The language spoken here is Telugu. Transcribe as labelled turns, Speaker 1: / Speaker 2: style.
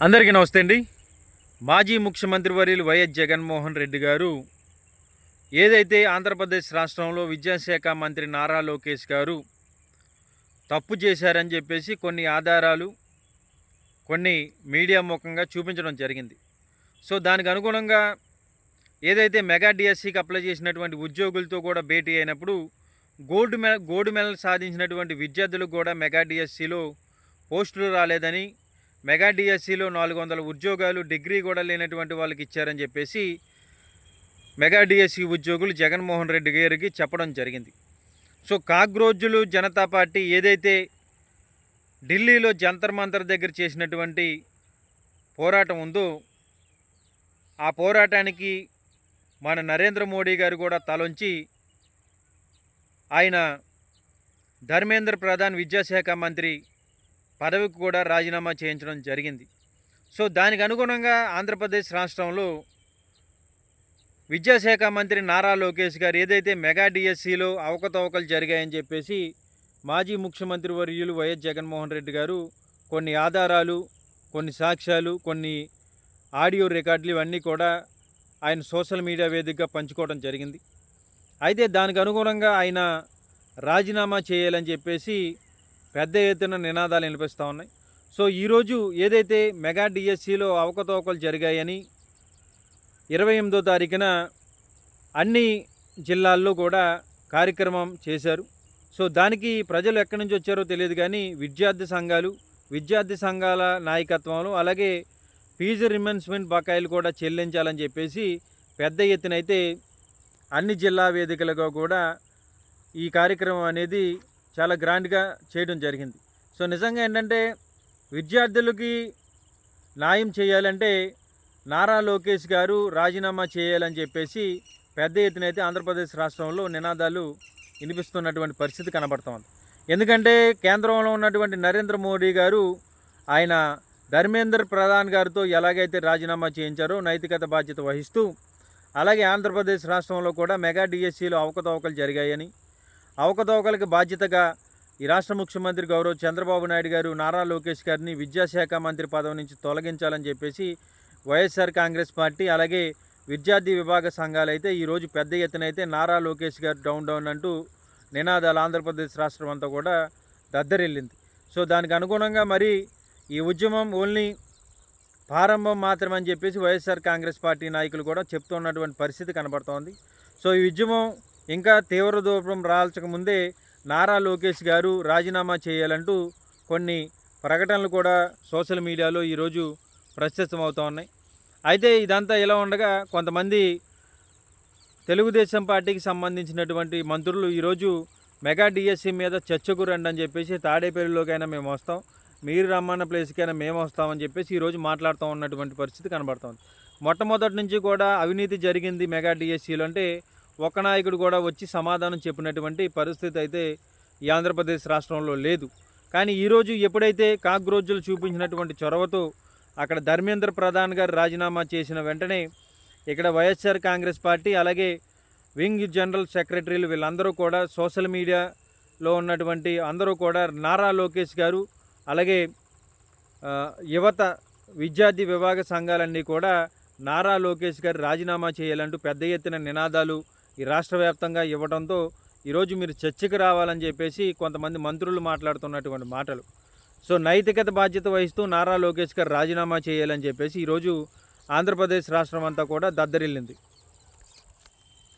Speaker 1: అందరికీ నమస్తే అండి. మాజీ ముఖ్యమంత్రి వర్యులు వైఎస్ జగన్మోహన్ రెడ్డి గారు ఏదైతే ఆంధ్రప్రదేశ్ రాష్ట్రంలో విద్యాశాఖ మంత్రి నారా లోకేష్ గారు తప్పు చేశారని చెప్పేసి కొన్ని ఆధారాలు కొన్ని మీడియా ముఖంగా చూపించడం జరిగింది. సో దానికి అనుగుణంగా ఏదైతే మెగా డిఎస్సికి అప్లై చేసినటువంటి ఉద్యోగులతో కూడా భేటీ అయినప్పుడు గోల్డ్ మెడల్ సాధించినటువంటి విద్యార్థులకు కూడా మెగా డిఎస్సిలో పోస్టులు రాలేదని, మెగా డిఎస్సిలో 400 ఉద్యోగాలు డిగ్రీ కూడా లేనటువంటి వాళ్ళకి ఇచ్చారని చెప్పేసి మెగా డిఎస్సి ఉద్యోగులు జగన్మోహన్ రెడ్డి గారికి చెప్పడం జరిగింది. సో కాక్రోజులు జనతా పార్టీ ఏదైతే ఢిల్లీలో జంతర్ మంతర్ దగ్గర చేసినటువంటి పోరాటం ఉందో, ఆ పోరాటానికి మన నరేంద్ర మోడీ గారు కూడా తలొంచి ఆయన ధర్మేంద్ర ప్రధాన్ విద్యాశాఖ మంత్రి పదవికి కూడా రాజీనామా చేయించడం జరిగింది. సో దానికి అనుగుణంగా ఆంధ్రప్రదేశ్ రాష్ట్రంలో విద్యాశాఖ మంత్రి నారా లోకేష్ గారు ఏదైతే మెగా డిఎస్సిలో అవకతవకలు జరిగాయని చెప్పేసి మాజీ ముఖ్యమంత్రి వర్యులు వైఎస్ జగన్మోహన్ రెడ్డి గారు కొన్ని ఆధారాలు, కొన్ని సాక్ష్యాలు, కొన్ని ఆడియో రికార్డులు ఇవన్నీ కూడా ఆయన సోషల్ మీడియా వేదికగా పంచుకోవడం జరిగింది. అయితే దానికి అనుగుణంగా ఆయన రాజీనామా చేయాలని చెప్పేసి పెద్ద ఎత్తున నినాదాలు వినిపిస్తూ ఉన్నాయి. సో ఈరోజు ఏదైతే మెగా డిఎస్సిలో అవకతవకలు జరిగాయని 28వ తారీఖున అన్ని జిల్లాల్లో కూడా కార్యక్రమం చేశారు. సో దానికి ప్రజలు ఎక్కడి నుంచి వచ్చారో తెలియదు, కానీ విద్యార్థి సంఘాల నాయకత్వంలో అలాగే ఫీజు రిమెన్స్మెంట్ బకాయిలు కూడా చెల్లించాలని చెప్పేసి పెద్ద ఎత్తునైతే అన్ని జిల్లా వేదికలుగా కూడా ఈ కార్యక్రమం అనేది చాలా గ్రాండ్గా చేయడం జరిగింది. సో నిజంగా ఏంటంటే విద్యార్థులకి న్యాయం చేయాలంటే నారా లోకేష్ గారు రాజీనామా చేయాలని చెప్పేసి పెద్ద ఎత్తునైతే ఆంధ్రప్రదేశ్ రాష్ట్రంలో నినాదాలు వినిపిస్తున్నటువంటి పరిస్థితి కనబడుతోంది. ఎందుకంటే కేంద్రంలో ఉన్నటువంటి నరేంద్ర మోడీ గారు ఆయన ధర్మేంద్ర ప్రధాన్ గారితో ఎలాగైతే రాజీనామా చేయించారో నైతికత బాధ్యత వహిస్తూ, అలాగే ఆంధ్రప్రదేశ్ రాష్ట్రంలో కూడా మెగా డిఎస్సిలో అవకతవకలు జరిగాయని, అవకతవకలకు బాధ్యతగా ఈ రాష్ట్ర ముఖ్యమంత్రి గౌరవ చంద్రబాబు నాయుడు గారు నారా లోకేష్ గారిని విద్యాశాఖ మంత్రి పదవి నుంచి తొలగించాలని చెప్పేసి వైఎస్ఆర్ కాంగ్రెస్ పార్టీ అలాగే విద్యార్థి విభాగ సంఘాలు అయితే ఈరోజు పెద్ద ఎత్తునైతే నారా లోకేష్ గారు డౌన్ అంటూ నినాదాలు ఆంధ్రప్రదేశ్ రాష్ట్రం అంతా కూడా దద్దరిల్లింది. సో దానికి అనుగుణంగా మరి ఈ ఉద్యమం ఓన్లీ ప్రారంభం మాత్రమని చెప్పేసి వైఎస్ఆర్ కాంగ్రెస్ పార్టీ నాయకులు కూడా చెప్తున్నటువంటి పరిస్థితి కనబడుతోంది. సో ఈ ఉద్యమం ఇంకా తీవ్ర దూరం రాల్చక ముందే నారా లోకేష్ గారు రాజీనామా చేయాలంటూ కొన్ని ప్రకటనలు కూడా సోషల్ మీడియాలో ఈరోజు ప్రస్తుతమవుతూ ఉన్నాయి. అయితే ఇదంతా ఇలా ఉండగా కొంతమంది తెలుగుదేశం పార్టీకి సంబంధించినటువంటి మంత్రులు ఈరోజు మెగా డిఎస్సి మీద చర్చకు రండి అని చెప్పేసి తాడేపల్లిలోకైనా మేము వస్తాం, మీరు రమ్మన్న ప్లేస్కైనా మేము వస్తామని చెప్పేసి ఈరోజు మాట్లాడుతూ ఉన్నటువంటి పరిస్థితి కనబడుతోంది. మొట్టమొదటి నుంచి కూడా అవినీతి జరిగింది మెగా డిఎస్సిలో అంటే ఒక నాయకుడు కూడా వచ్చి సమాధానం చెప్పినటువంటి పరిస్థితి అయితే ఈ ఆంధ్రప్రదేశ్ రాష్ట్రంలో లేదు. కానీ ఈరోజు ఎప్పుడైతే కాక్రోజులు చూపించినటువంటి చొరవతో అక్కడ ధర్మేంద్ర ప్రధాన్ గారు రాజీనామా చేసిన వెంటనే ఇక్కడ వైఎస్ఆర్ కాంగ్రెస్ పార్టీ అలాగే వింగ్ జనరల్ సెక్రటరీలు వీళ్ళందరూ కూడా సోషల్ మీడియాలో ఉన్నటువంటి అందరూ కూడా నారా లోకేష్ గారు అలాగే యువత విద్యార్థి విభాగ సంఘాలన్నీ కూడా నారా లోకేష్ గారు రాజీనామా చేయాలంటూ పెద్ద ఎత్తున నినాదాలు ఈ రాష్ట్ర వ్యాప్తంగా ఇవ్వడంతో ఈరోజు మీరు చర్చకు రావాలని చెప్పేసి కొంతమంది మంత్రులు మాట్లాడుతున్నటువంటి మాటలు. సో నైతికత బాధ్యత వహిస్తూ నారా లోకేష్ గారు రాజీనామా చేయాలని చెప్పేసి ఈరోజు ఆంధ్రప్రదేశ్ రాష్ట్రం అంతా కూడా దద్దరిల్లింది.